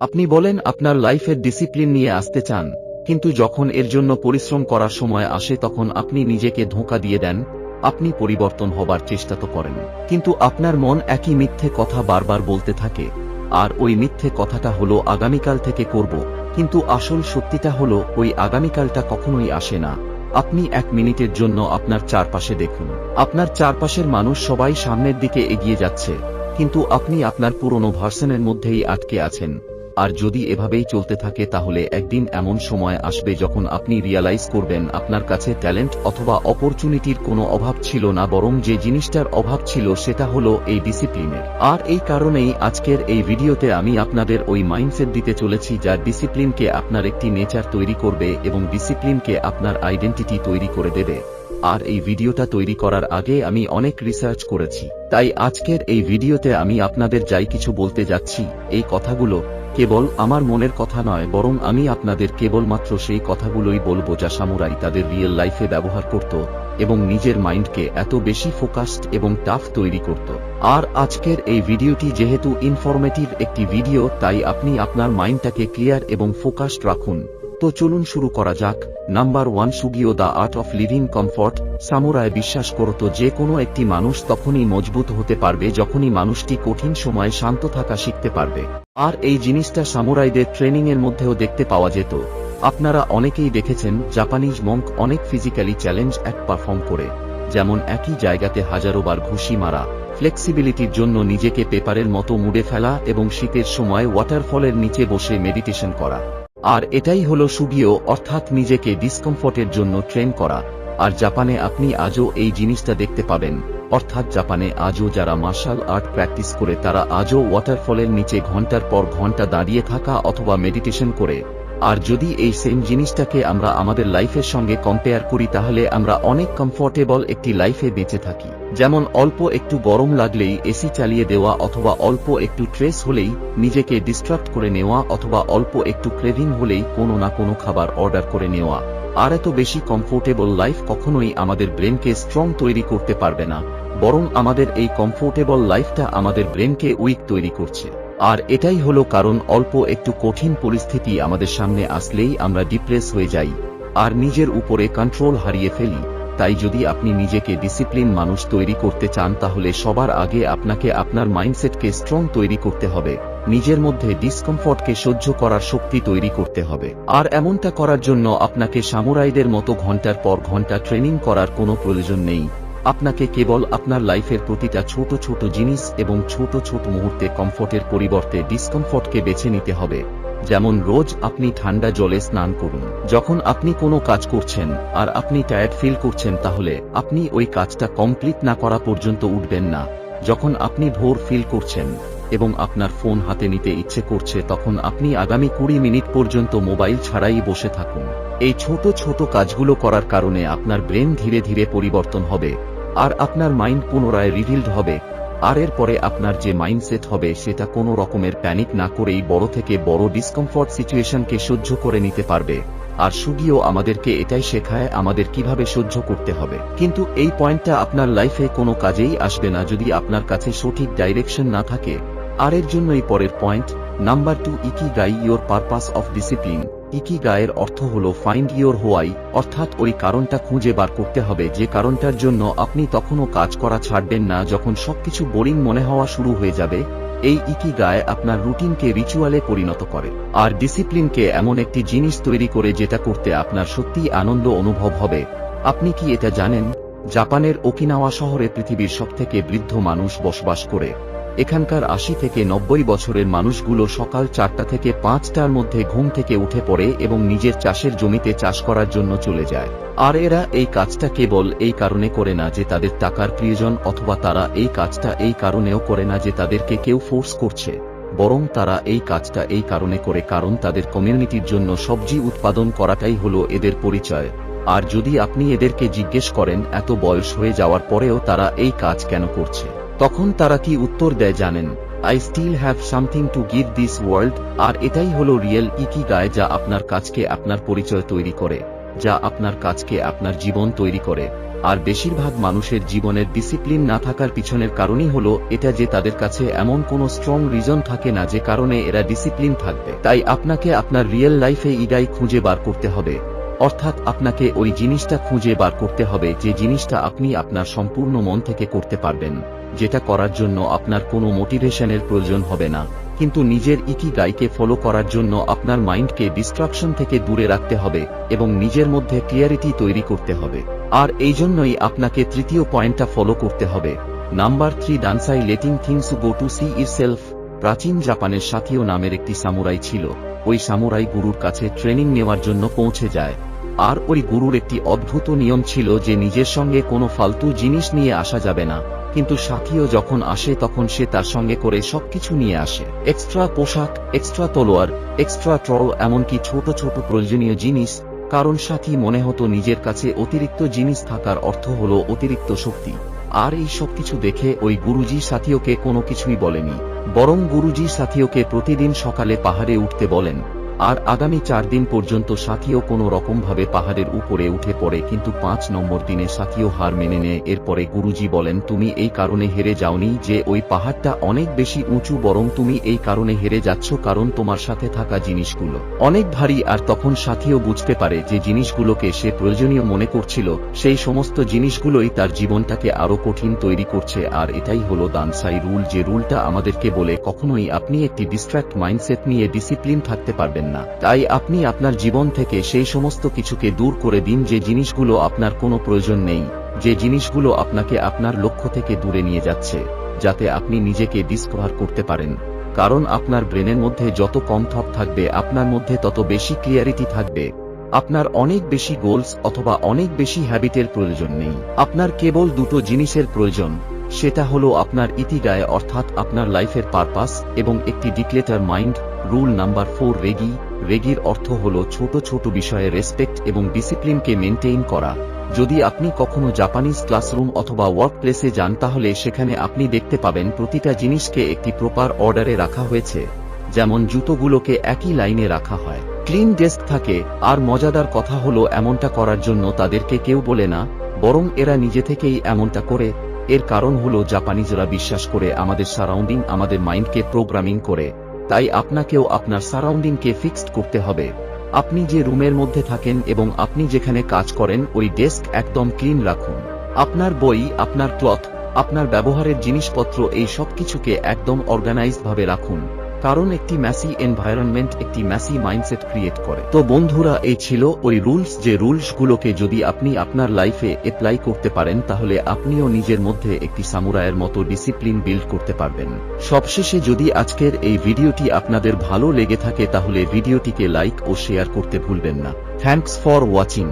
আপনি বলেন আপনার লাইফের ডিসিপ্লিন নিয়ে আসতে চান, কিন্তু যখন এর জন্য পরিশ্রম করার সময় আসে তখন আপনি নিজেকে ধোঁকা দিয়ে দেন। আপনি পরিবর্তন হবার চেষ্টা তো করেন, কিন্তু আপনার মন একই মিথ্যে কথা বারবার বলতে থাকে। আর ওই মিথ্যে কথাটা হলো আগামীকাল থেকে করব, কিন্তু আসল সত্যিটা হলো ওই আগামীকালটা কখনোই আসে না। আপনি 1 মিনিটের জন্য আপনার চারপাশে দেখুন। আপনার চারপাশের মানুষ সবাই সামনের দিকে এগিয়ে যাচ্ছে, কিন্তু আপনি আপনার পুরনো ভার্সনের মধ্যেই আটকে আছেন। আর যদি এভাবেই চলতে থাকে তাহলে একদিন এমন সময় আসবে যখন আপনি রিয়ালাইজ করবেন আপনার কাছে ট্যালেন্ট অথবা অপরচুনিটির কোনো অভাব ছিল না, বরং যে জিনিসটার অভাব ছিল সেটা হলো এই ডিসিপ্লিনের। আর এই কারণেই আজকের এই ভিডিওতে আমি আপনাদের ওই মাইন্ডসেট দিতে চলেছি যা ডিসিপ্লিনকে আপনার একটি নেচার তৈরি করবে এবং ডিসিপ্লিনকে আপনার আইডেন্টিটি তৈরি করে দেবে। আর এই ভিডিওটা তৈরি করার আগে আমি অনেক রিসার্চ করেছি, তাই আজকের এই ভিডিওতে আমি আপনাদের যাই কিছু বলতে যাচ্ছি, এই কথাগুলো কেবল আমার মনের কথা নয়, বরং আমি আপনাদের কেবলমাত্র সেই কথাগুলোই বলবো যা সামুরাই তাদের রিয়েল লাইফে ব্যবহার করত এবং নিজের মাইন্ডকে এত বেশি ফোকাসড এবং টাফ তৈরি করত। আর আজকের এই ভিডিওটি যেহেতু ইনফরমেটিভ একটি ভিডিও, তাই আপনি আপনার মাইন্ডটাকে ক্লিয়ার এবং ফোকাসড রাখুন। তো চলুন শুরু করা যাক। নাম্বার 1, সুগিও the art of living comfort. Samurai বিশ্বাস করত যে কোনো একটি মানুষ তখনই মজবুত হতে পারবে যখনই মানুষটি কঠিন সময়ে শান্ত থাকা শিখতে পারবে। আর এই জিনিসটা সামুরাইদের ট্রেনিং এর মধ্যেও দেখতে পাওয়া যেত। আপনারা অনেকেই দেখেছেন জাপানিজ মঙ্ক অনেক ফিজিক্যালি চ্যালেঞ্জ অ্যাক্ট পারফর্ম করে, যেমন একই জায়গাতে হাজারো বার ঘুষি মারা, ফ্লেক্সিবিলিটির জন্য নিজেকে পেপারের মতো মুড়ে ফেলা এবং শীতের সময় ওয়াটারফলের নিচে বসে মেডিটেশন করা। আর এটাই হলো সুগিও, অর্থাৎ নিজেকে ডিসকমফর্টের জন্য ট্রেন করা। আর জাপানে আপনি আজও এই জিনিসটা দেখতে পাবেন, অর্থাৎ জাপানে আজও যারা মার্শাল আর্ট প্র্যাকটিস করে তারা আজও ওয়াটারফলের নিচে ঘন্টার পর ঘন্টা দাঁড়িয়ে থাকা অথবা মেডিটেশন করে। আর যদি এই সেম জিনিসটাকে আমরা আমাদের লাইফের সঙ্গে কম্পেয়ার করি তাহলে আমরা অনেক কমফোর্টেবল একটি লাইফে বেঁচে থাকি। যেমন অল্প একটু গরম লাগলেই এসি চালিয়ে দেওয়া, অথবা অল্প একটু স্ট্রেস হলেই নিজেকে ডিস্ট্রাক্ট করে নেওয়া, অথবা অল্প একটু ক্রেভিং হলেই কোনো না কোনো খাবার অর্ডার করে নেওয়া। আর এত বেশি কমফোর্টেবল লাইফ কখনোই আমাদের ব্রেনকে স্ট্রং তৈরি করতে পারবে না, বরং আমাদের এই কমফোর্টেবল লাইফটা আমাদের ব্রেনকে উইক তৈরি করছে। আর এটাই হলো কারণ অল্প একটু কঠিন পরিস্থিতি আমাদের সামনে আসলেই আমরা ডিপ্রেস হয়ে যাই আর নিজের উপরে কন্ট্রোল হারিয়ে ফেলি। তাই যদি আপনি নিজেকে ডিসিপ্লিন মানুষ তৈরি করতে চান তাহলে সবার আগে আপনাকে আপনার মাইন্ডসেটকে স্ট্রং তৈরি করতে হবে, নিজের মধ্যে ডিসকমফর্টকে সহ্য করার শক্তি তৈরি করতে হবে। আর এমনটা করার জন্য আপনাকে সামুরাইদের মতো ঘন্টার পর ঘন্টা ট্রেনিং করার কোনো প্রয়োজন নেই। আপনাকে কেবল আপনার লাইফের প্রতিটা ছোট ছোট জিনিস এবং ছোট ছোট মুহূর্তে কমফর্টের পরিবর্তে ডিসকমফর্টকে বেছে নিতে হবে। যেমন রোজ আপনি ঠান্ডা জলে স্নান করুন। যখন আপনি কোনো কাজ করছেন আর আপনি টায়ার্ড ফিল করছেন তাহলে আপনি ওই কাজটা কমপ্লিট না করা পর্যন্ত উঠবেন না। যখন আপনি ভোর ফিল করছেন এবং আপনার ফোন হাতে নিতে ইচ্ছে করছে তখন আপনি আগামী 20 মিনিট পর্যন্ত মোবাইল ছাড়াই বসে থাকুন। এই ছোট ছোট কাজগুলো করার কারণে আপনার ব্রেন ধীরে ধীরে পরিবর্তন হবে আর আপনার মাইন্ড পুনরায় রিভিল্ড হবে। আর এরপরে আপনার যে মাইন্ডসেট হবে সেটা কোনো রকমের প্যানিক না করেই বড় থেকে বড় ডিসকমফর্ট সিচুয়েশনকে সহ্য করে নিতে পারবে। আর সুগিও আমাদেরকে এটাই শেখায় আমাদের কিভাবে সহ্য করতে হবে। কিন্তু এই পয়েন্টটা আপনার লাইফে কোনো কাজেই আসবে না যদি আপনার কাছে সঠিক ডাইরেকশন না থাকে। আর এর জন্যই পরের point, number 2, ikigai, your purpose of discipline. ইকিগাইয়ের অর্থ হলো ফাইন্ড ইয়োর হোয়াই, অর্থাৎ ওই কারণটা খুঁজে বার করতে হবে যে কারণটার জন্য আপনি তখনও কাজ করা ছাড়বেন না যখন সবকিছু বোরিং মনে হওয়া শুরু হয়ে যাবে। এই ইকিগাই আপনার রুটিনকে রিচুয়ালে পরিণত করে আর ডিসিপ্লিনকে এমন একটি জিনিস তৈরি করে যেটা করতে আপনার সত্যিই আনন্দ অনুভব হবে। আপনি কি এটা জানেন, জাপানের ওকিনাওয়া শহরে পৃথিবীর সবথেকে বৃদ্ধ মানুষ বসবাস করে। এখানকার 80 থেকে 90 বছরের মানুষগুলো সকাল 4টা থেকে 5টার মধ্যে ঘুম থেকে উঠে পড়ে এবং নিজের চাষের জমিতে চাষ করার জন্য চলে যায়। আর এরা এই কাজটা কেবল এই কারণে করে না যে তাদের টাকার প্রয়োজন, অথবা তারা এই কাজটা এই কারণেও করে না যে তাদেরকে কেউ ফোর্স করছে, বরং তারা এই কাজটা এই কারণে করে কারণ তাদের কমিউনিটির জন্য সবজি উৎপাদন করাটাই হলো এদের পরিচয়। আর যদি আপনি এদেরকে জিজ্ঞেস করেন এত বয়স হয়ে যাওয়ার পরেও তারা এই কাজ কেন করছে, তখন তারা কি উত্তর দেয় জানেন? I still have something to give this world. আর এটাই হলো রিয়েল ইকিগাই, যা আপনার কাজকে আপনার পরিচয় তৈরি করে, যা আপনার কাজকে আপনার জীবন তৈরি করে। আর বেশিরভাগ মানুষের জীবনের ডিসিপ্লিন না থাকার পিছনের কারণই হলো এটা যে তাদের কাছে এমন কোনো স্ট্রং রিজন থাকে না যে কারণে এরা ডিসিপ্লিন থাকবে। তাই আপনাকে আপনার রিয়েল লাইফে ইডাই খুঁজে বার করতে হবে, অর্থাৎ আপনাকে ওই জিনিসটা খুঁজে বার করতে হবে যে জিনিসটা আপনি আপনার সম্পূর্ণ মন থেকে করতে পারবেন, যেটা করার জন্য আপনার কোনো মোটিভেশনের প্রয়োজন হবে না, কিন্তু নিজের ইকিগাইকে ফলো করার জন্য আপনার মাইন্ডকে ডিস্ট্রাকশন থেকে দূরে রাখতে হবে এবং নিজের মধ্যে ক্লিয়ারিটি তৈরি করতে হবে। আর এই জন্যই আপনাকে তৃতীয় পয়েন্টটা ফলো করতে হবে। নাম্বার 3, ডানসাই letting things go to see itself. প্রাচীন জাপানের সাথীয় নামের একটি সামুরাই ছিল। ওই সামুরাই গুরুর কাছে ট্রেনিং নেওয়ার জন্য পৌঁছে যায়। আর ওই গুরুর একটি অদ্ভুত নিয়ম ছিল যে নিজের সঙ্গে কোনো ফালতু জিনিস নিয়ে আসা যাবে না, কিন্তু সাথীও যখন আসে তখন সে তার সঙ্গে করে সবকিছু নিয়ে আসে, এক্সট্রা পোশাক, এক্সট্রা তলোয়ার, এক্সট্রা ট্রল, এমনকি ছোট ছোট প্রয়োজনীয় জিনিস, কারণ সাথী মনে হতো নিজের কাছে অতিরিক্ত জিনিস থাকার অর্থ হলো অতিরিক্ত শক্তি। আর এই সবকিছু দেখে ওই গুরুজি সাথীওকে কোনো কিছুই বলেনি, বরং গুরুজি সাথীওকে প্রতিদিন সকালে পাহাড়ে উঠতে বলেন। আর আগামী 4 দিন পর্যন্ত সাথীও কোনো রকমভাবে পাহাড়ের উপরে উঠে পড়ে, কিন্তু 5 নম্বর দিনে সাথীও হার মেনে নেয়। এরপরে গুরুজি বলেন, তুমি এই কারণে হেরে যাওনি যে ওই পাহাড়টা অনেক বেশি উঁচু, বরং তুমি এই কারণে হেরে যাচ্ছ কারণ তোমার সাথে থাকা জিনিসগুলো অনেক ভারী। আর তখন সাথীও বুঝতে পারে যে জিনিসগুলোকে সে প্রয়োজনীয় মনে করছিল সেই সমস্ত জিনিসগুলোই তার জীবনটাকে আরো কঠিন তৈরি করছে। আর এটাই হলো দানসাই রুল, যে রুলটা আমাদেরকে বলে কখনোই আপনি একটি ডিস্ট্র্যাক্ট মাইন্ডসেট নিয়ে ডিসিপ্লিন থাকতে পারবেন না। তাই আপনি আপনার জীবন থেকে সেই সমস্ত কিছুকে দূর করে দিন যে জিনিসগুলো আপনার কোনো প্রয়োজন নেই, যে জিনিসগুলো আপনাকে আপনার লক্ষ্য থেকে দূরে নিয়ে যাচ্ছে, যাতে আপনি নিজেকে ডিসকভার করতে পারেন। কারণ আপনার ব্রেনের মধ্যে যত কম থট থাকবে আপনার মধ্যে তত বেশি ক্লিয়ারিটি থাকবে। আপনার অনেক বেশি গোলস অথবা অনেক বেশি হ্যাবিটের প্রয়োজন নেই। আপনার কেবল দুটো জিনিসের প্রয়োজন, সেটা হলো আপনার ইকিগাই অর্থাৎ আপনার লাইফের পারপাস এবং একটি ডিক্লেটার মাইন্ড। Rule number 4, রেগি। রেগির অর্থ হলো ছোট ছোট বিষয়ে রেসপেক্ট এবং ডিসিপ্লিনকে মেনটেইন করা। যদি আপনি কখনো জাপানিজ ক্লাসরুম অথবা ওয়ার্ক প্লেসে যান তাহলে সেখানে আপনি দেখতে পাবেন প্রতিটা জিনিসকে একটি প্রপার অর্ডারে রাখা হয়েছে, যেমন জুতোগুলোকে একই লাইনে রাখা হয়, ক্লিন ডেস্ক থাকে। আর মজাদার কথা হলো এমনটা করার জন্য তাদেরকে কেউ বলে না, বরং এরা নিজে থেকেই এমনটা করে। এর কারণ হলো জাপানিজরা বিশ্বাস করে আমাদের সারাউন্ডিং আমাদের মাইন্ডকে প্রোগ্রামিং করে। তাই আপনাকেও আপনার সারাউন্ডিংকে ফিক্সড করতে হবে। আপনি যে রুমের মধ্যে থাকেন এবং আপনি যেখানে কাজ করেন ওই ডেস্ক একদম ক্লিন রাখুন। আপনার বই, আপনার ক্লথ, আপনার ব্যবহারের জিনিসপত্র, এই সব কিছুকে একদম অর্গানাইজড ভাবে রাখুন, কারণ একটি ম্যাসি এনভায়রনমেন্ট একটি ম্যাসি মাইন্ডসেট ক্রিয়েট করে। তো বন্ধুরা, এই ছিল ওই রুলস, যে রুলসগুলোকে যদি আপনি আপনার লাইফে অ্যাপ্লাই করতে পারেন তাহলে আপনিও নিজের মধ্যে একটি সামুরাইয়ের মতো ডিসিপ্লিন বিল্ড করতে পারবেন। সবশেষে, যদি আজকের এই ভিডিওটি আপনাদের ভালো লেগে থাকে তাহলে ভিডিওটিকে লাইক ও শেয়ার করতে ভুলবেন না। Thanks for watching.